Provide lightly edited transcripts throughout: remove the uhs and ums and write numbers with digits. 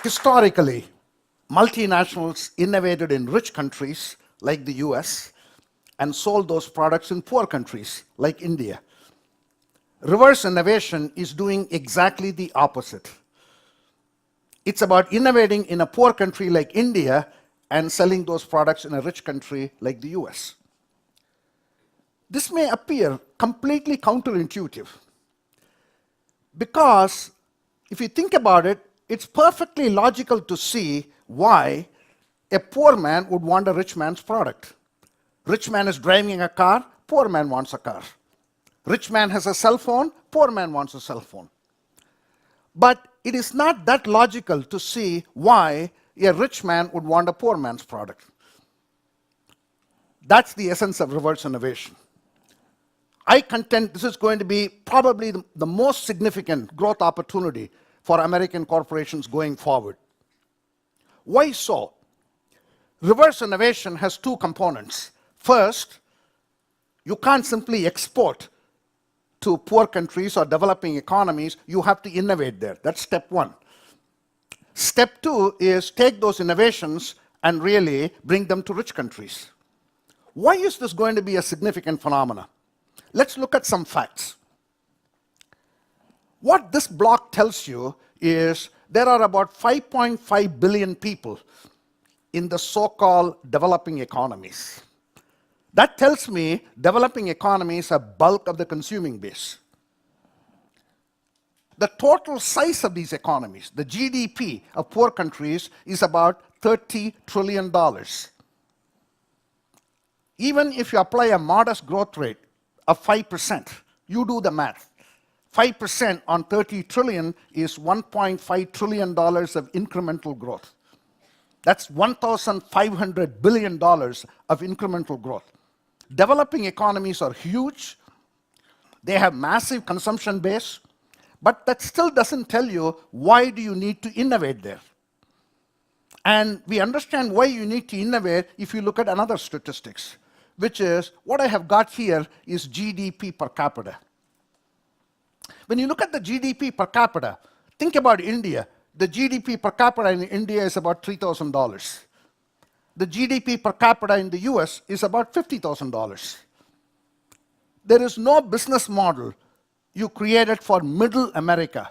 Historically, multinationals innovated in rich countries like the US and sold those products in poor countries like India. Reverse innovation is doing exactly the opposite. It's about innovating in a poor country like India and selling those products in a rich country like the US. This may appear completely counterintuitive because if you think about it, it's perfectly logical to see why a poor man would want a rich man's product. Rich man is driving a car, poor man wants a car. Rich man has a cell phone, poor man wants a cell phone. But it is not that logical to see why a rich man would want a poor man's product. That's the essence of reverse innovation. I contend this is going to be probably the most significant growth opportunity for American corporations going forward. Why so? Reverse innovation has two components. First, you can't simply export to poor countries or developing economies. You have to innovate there. That's step one. Step two is take those innovations and really bring them to rich countries. Why is this going to be a significant phenomenon? Let's look at some facts. What this block tells you is there are about 5.5 billion people in the so-called developing economies. That tells me developing economies are bulk of the consuming base. The total size of these economies, the GDP of poor countries, is about $30 trillion. Even if you apply a modest growth rate of 5%, you do the math. 5% on 30 trillion is $1.5 trillion of incremental growth. That's $1,500 billion of incremental growth. Developing economies are huge. They have massive consumption base, but that still doesn't tell you why do you need to innovate there. And we understand why you need to innovate if you look at another statistics, which is what I have got here is GDP per capita. When you look at the GDP per capita, think about India. The GDP per capita in India is about $3,000. The GDP per capita in the US is about $50,000. There is no business model you created for middle America,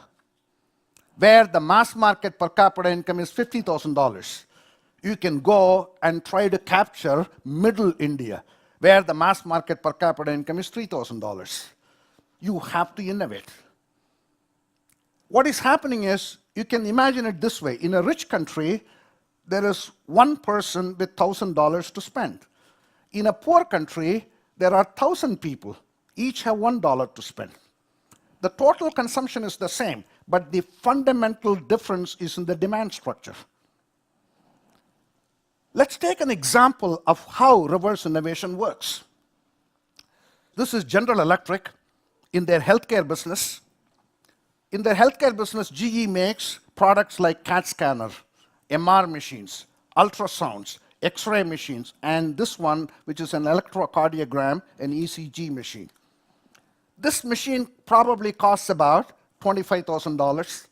where the mass market per capita income is $50,000. You can go and try to capture middle India, where the mass market per capita income is $3,000. You have to innovate. What is happening is, you can imagine it this way. In a rich country, there is one person with $1,000 to spend. In a poor country, there are 1,000 people. Each have $1 to spend. The total consumption is the same, but the fundamental difference is in the demand structure. Let's take an example of how reverse innovation works. This is General Electric in their healthcare business. In their healthcare business, GE makes products like CAT scanner, MR machines, ultrasounds, X-ray machines, and this one, which is an electrocardiogram, an ECG machine. This machine probably costs about $25,000.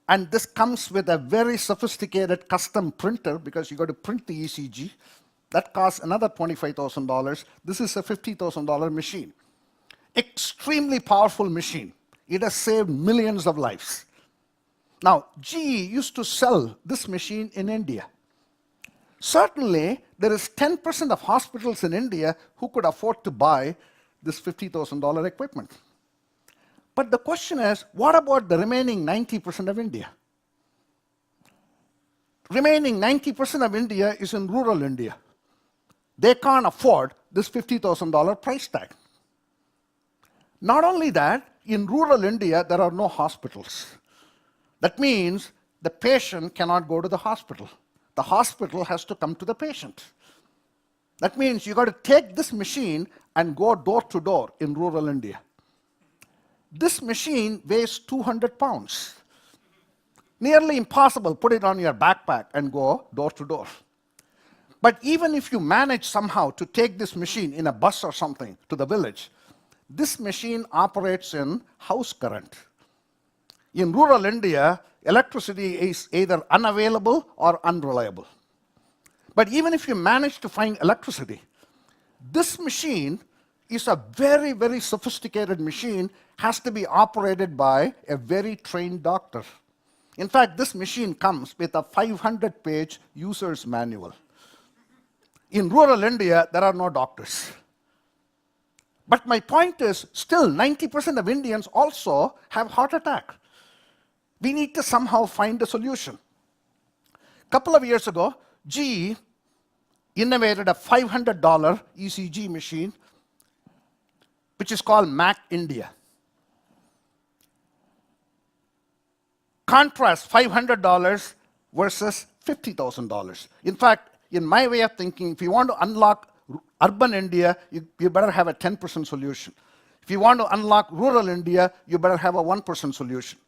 And this comes with a very sophisticated custom printer because you got to print the ECG. That costs another $25,000. This is a $50,000 machine. Extremely powerful machine. It has saved millions of lives. Now, GE used to sell this machine in India. Certainly, there is 10% of hospitals in India who could afford to buy this $50,000 equipment. But the question is, what about the remaining 90% of India? Remaining 90% of India is in rural India. They can't afford this $50,000 price tag. Not only that, in rural India, there are no hospitals. That means the patient cannot go to the hospital. The hospital has to come to the patient. That means you got to take this machine and go door to door in rural India. This machine weighs 200 pounds. Nearly impossible. Put it on your backpack and go door to door. But even if you manage somehow to take this machine in a bus or something to the village, this machine operates in house current. In rural India, electricity is either unavailable or unreliable. But even if you manage to find electricity, this machine is a very, very sophisticated machine, has to be operated by a very trained doctor. In fact, this machine comes with a 500-page user's manual. In rural India, there are no doctors. But my point is, still 90% of Indians also have heart attack. We need to somehow find a solution. A couple of years ago, GE innovated a $500 ECG machine, which is called Mac India. Contrast $500 versus $50,000. In fact, in my way of thinking, if you want to unlock urban India, you better have a 10% solution. If you want to unlock rural India, you better have a 1% solution.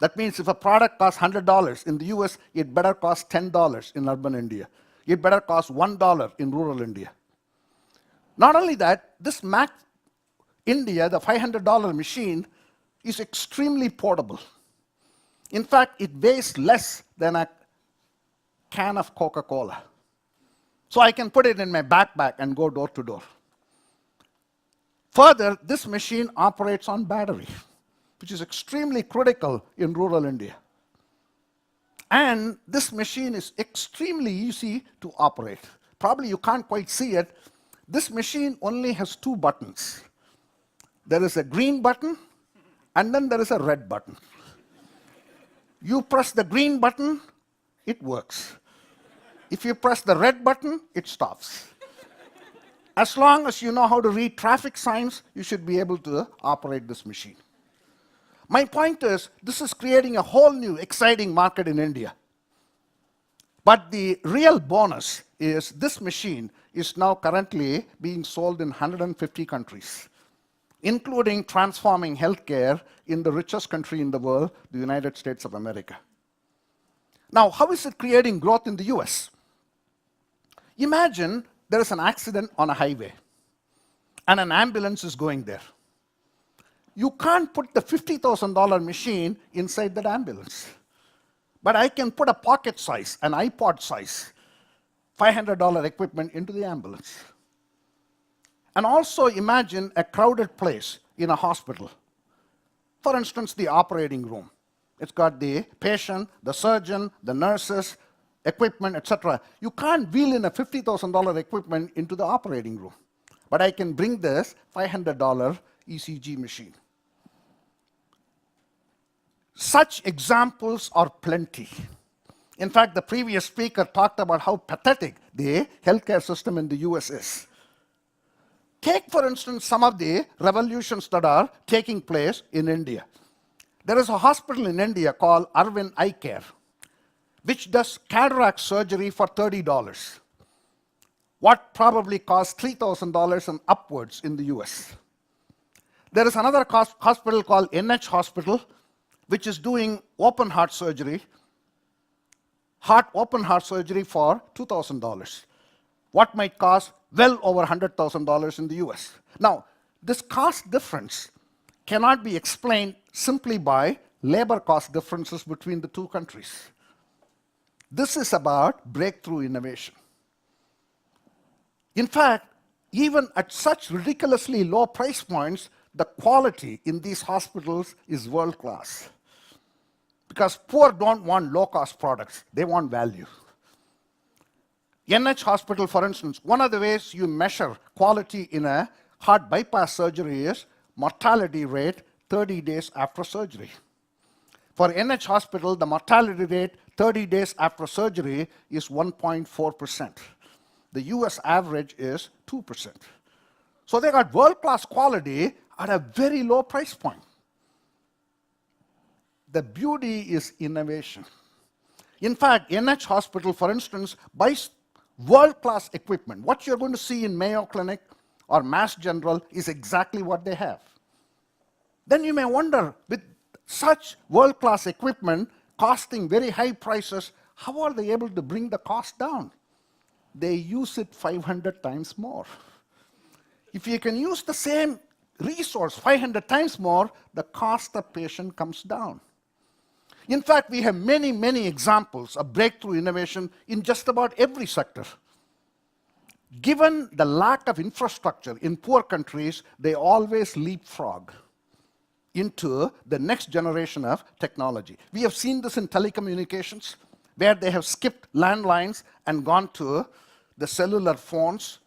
That means if a product costs $100 in the US, it better cost $10 in urban India. It better cost $1 in rural India. Not only that, this Mac India, the $500 machine, is extremely portable. In fact, it weighs less than a can of Coca-Cola. So I can put it in my backpack and go door to door. Further, this machine operates on battery, which is extremely critical in rural India. And this machine is extremely easy to operate. Probably you can't quite see it. This machine only has 2 buttons. There is a green button, and then there is a red button. You press the green button, it works. If you press the red button, it stops. As long as you know how to read traffic signs, you should be able to operate this machine. My point is, this is creating a whole new exciting market in India. But the real bonus is this machine is now currently being sold in 150 countries, including transforming healthcare in the richest country in the world, the United States of America. Now, how is it creating growth in the US? Imagine there is an accident on a highway, and an ambulance is going there. You can't put the $50,000 machine inside that ambulance. But I can put a pocket size, an iPod size, $500 equipment into the ambulance. And also imagine a crowded place in a hospital. For instance, the operating room. It's got the patient, the surgeon, the nurses, equipment, etc. You can't wheel in a $50,000 equipment into the operating room. But I can bring this $500 ECG machine. Such examples are plenty. In fact, the previous speaker talked about how pathetic the healthcare system in the US is. Take, for instance, some of the revolutions that are taking place in India. There is a hospital in India called Arvind Eye Care, which does cataract surgery for $30, what probably costs $3,000 and upwards in the US. There is another hospital called NH Hospital, which is doing open heart surgery, open heart surgery for $2,000, what might cost well over $100,000 in the US. Now, this cost difference cannot be explained simply by labor cost differences between the two countries. This is about breakthrough innovation. In fact, even at such ridiculously low price points, the quality in these hospitals is world class. Because poor don't want low-cost products, they want value. NH Hospital, for instance, one of the ways you measure quality in a heart bypass surgery is mortality rate 30 days after surgery. For NH Hospital, the mortality rate 30 days after surgery is 1.4%. The US average is 2%. So they got world-class quality at a very low price point. The beauty is innovation. In fact, NH Hospital, for instance, buys world-class equipment. What you're going to see in Mayo Clinic or Mass General is exactly what they have. Then you may wonder, with such world-class equipment, costing very high prices, how are they able to bring the cost down? They use it 500 times more. If you can use the same resource 500 times more, the cost of patient comes down. In fact, we have many, many examples of breakthrough innovation in just about every sector. Given the lack of infrastructure in poor countries, they always leapfrog into the next generation of technology. We have seen this in telecommunications, where they have skipped landlines and gone to the cellular phones.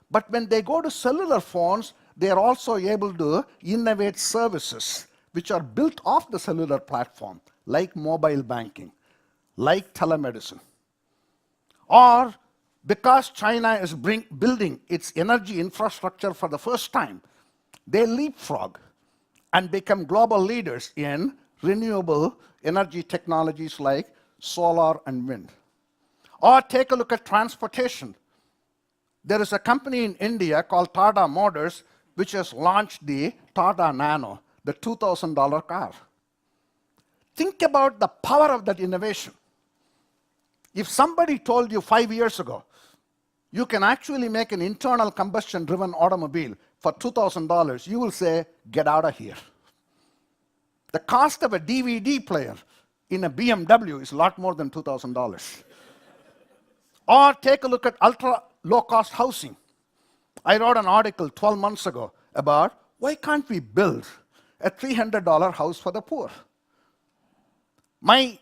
But when they go to cellular phones, they are also able to innovate services which are built off the cellular platform, like mobile banking, like telemedicine. Or because China is building its energy infrastructure for the first time, they leapfrog and become global leaders in renewable energy technologies like solar and wind. Or take a look at transportation. There is a company in India called Tata Motors which has launched the Tata Nano, the $2,000 car. Think about the power of that innovation. If somebody told you 5 years ago, you can actually make an internal combustion driven automobile for $2,000, you will say, get out of here. The cost of a DVD player in a BMW is a lot more than $2,000. Or take a look at ultra low cost housing. I wrote an article 12 months ago about why can't we build a $300 house for the poor? My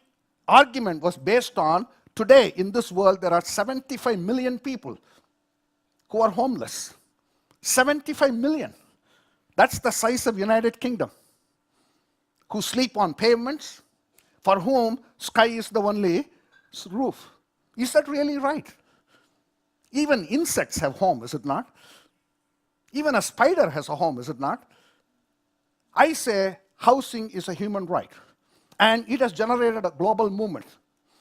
argument was based on today in this world there are 75 million people who are homeless. 75 million. That's the size of United Kingdom. Who sleep on pavements, for whom sky is the only roof. Is that really right? Even insects have home, is it not? Even a spider has a home, is it not? I say housing is a human right, and it has generated a global movement.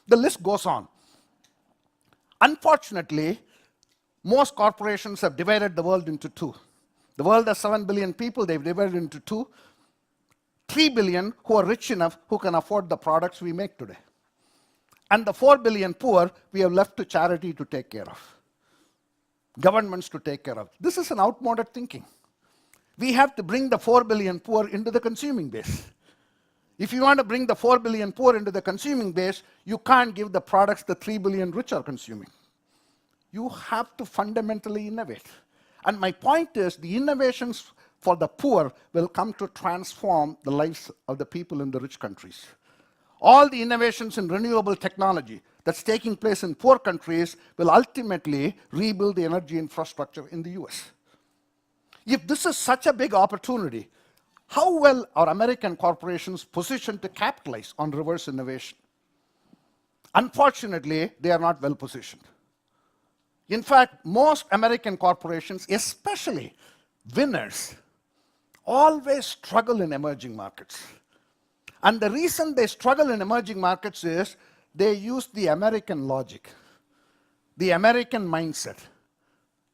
The list goes on. Unfortunately, most corporations have divided the world into two. The world has 7 billion people, they've divided into two. 3 billion who are rich enough who can afford the products we make today. And the 4 billion poor, we have left to charity to take care of. Governments to take care of. This is an outmoded thinking. We have to bring the 4 billion poor into the consuming base. If you want to bring the 4 billion poor into the consuming base, you can't give the products the 3 billion rich are consuming. You have to fundamentally innovate. And my point is, the innovations for the poor will come to transform the lives of the people in the rich countries. All the innovations in renewable technology that's taking place in poor countries will ultimately rebuild the energy infrastructure in the US. If this is such a big opportunity, how well are American corporations positioned to capitalize on reverse innovation? Unfortunately, they are not well positioned. In fact, most American corporations, especially winners, always struggle in emerging markets. And the reason they struggle in emerging markets is they use the American logic, the American mindset,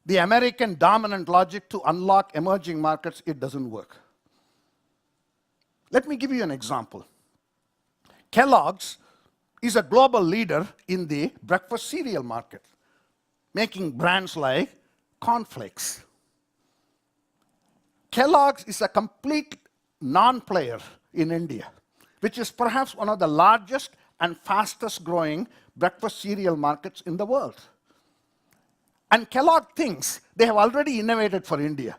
the American dominant logic to unlock emerging markets. It doesn't work. Let me give you an example. Kellogg's is a global leader in the breakfast cereal market, making brands like cornflakes. Kellogg's is a complete non-player in India, which is perhaps one of the largest and fastest growing breakfast cereal markets in the world. And Kellogg thinks they have already innovated for India,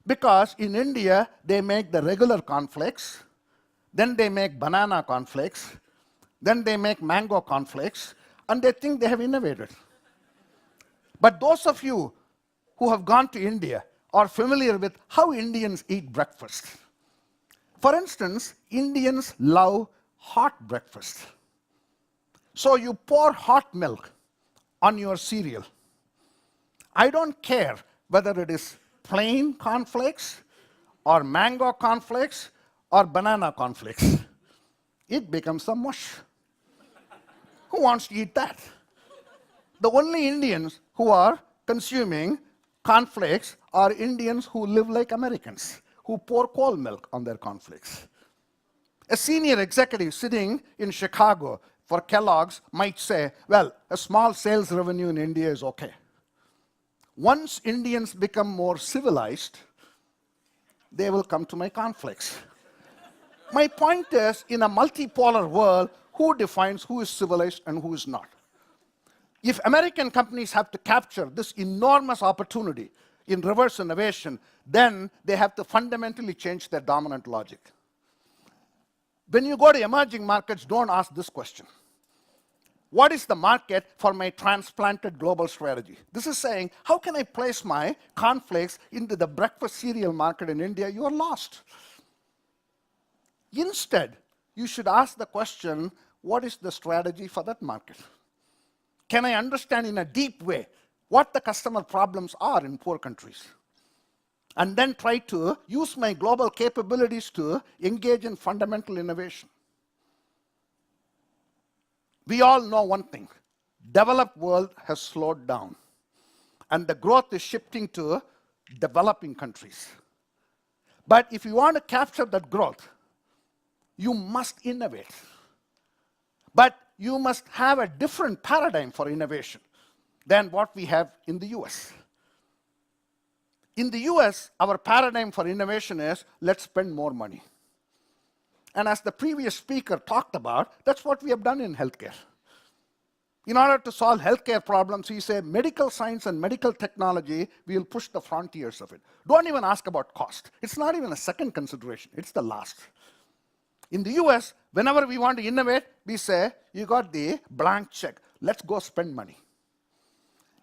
because in India they make the regular cornflakes, then they make banana cornflakes, then they make mango cornflakes, and they think they have innovated. But those of you who have gone to India are familiar with how Indians eat breakfast. For instance, Indians love hot breakfast. So you pour hot milk on your cereal. I don't care whether it is plain cornflakes or mango cornflakes or banana cornflakes. It becomes a mush. Who wants to eat that? The only Indians who are consuming cornflakes are Indians who live like Americans, who pour cold milk on their cornflakes. A senior executive sitting in Chicago for Kellogg's might say, well, a small sales revenue in India is okay. Once Indians become more civilized, they will come to my conflicts. My point is, in a multipolar world, who defines who is civilized and who is not? If American companies have to capture this enormous opportunity in reverse innovation, then they have to fundamentally change their dominant logic. When you go to emerging markets, don't ask this question. What is the market for my transplanted global strategy? This is saying, how can I place my cornflakes into the breakfast cereal market in India? You are lost. Instead, you should ask the question, what is the strategy for that market? Can I understand in a deep way what the customer problems are in poor countries? And then try to use my global capabilities to engage in fundamental innovation. We all know one thing. Developed world has slowed down. And the growth is shifting to developing countries. But if you want to capture that growth, you must innovate. But you must have a different paradigm for innovation than what we have in the US. In the US, our paradigm for innovation is, let's spend more money. And as the previous speaker talked about, that's what we have done in healthcare. In order to solve healthcare problems, we say medical science and medical technology, we will push the frontiers of it. Don't even ask about cost. It's not even a second consideration. It's the last. In the US, whenever we want to innovate, we say, you got the blank check. Let's go spend money.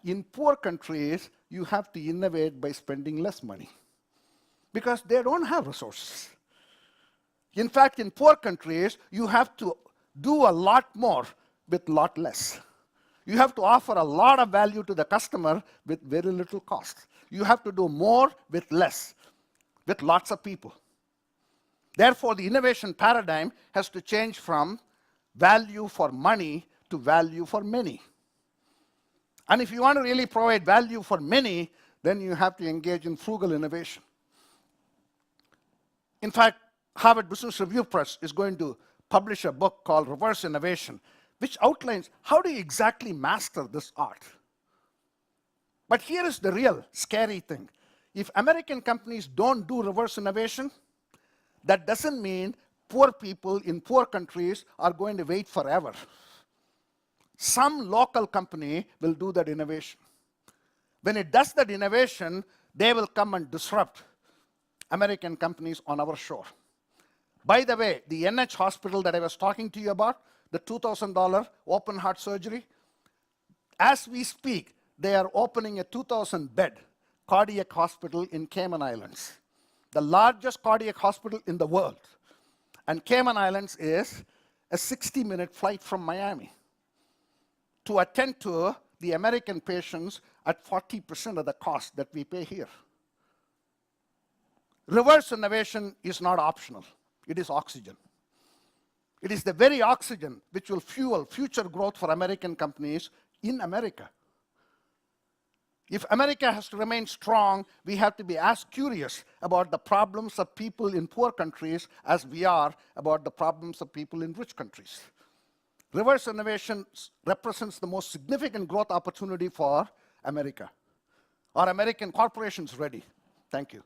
In poor countries, you have to innovate by spending less money because they don't have resources. In fact, in poor countries, you have to do a lot more with a lot less. You have to offer a lot of value to the customer with very little cost. You have to do more with less, with lots of people. Therefore, the innovation paradigm has to change from value for money to value for many. And if you want to really provide value for many, then you have to engage in frugal innovation. In fact, Harvard Business Review Press is going to publish a book called Reverse Innovation, which outlines how do you exactly master this art. But here is the real scary thing. If American companies don't do reverse innovation, that doesn't mean poor people in poor countries are going to wait forever. Some local company will do that innovation. When it does that innovation, they will come and disrupt American companies on our shore. By the way, the NH hospital that I was talking to you about, the $2,000 open heart surgery, as we speak, they are opening a 2,000-bed cardiac hospital in Cayman Islands, the largest cardiac hospital in the world. And Cayman Islands is a 60-minute flight from Miami to attend to the American patients at 40% of the cost that we pay here. Reverse innovation is not optional. It is oxygen. It is the very oxygen which will fuel future growth for American companies in America. If America has to remain strong, we have to be as curious about the problems of people in poor countries as we are about the problems of people in rich countries. Reverse innovation represents the most significant growth opportunity for America. Are American corporations ready? Thank you.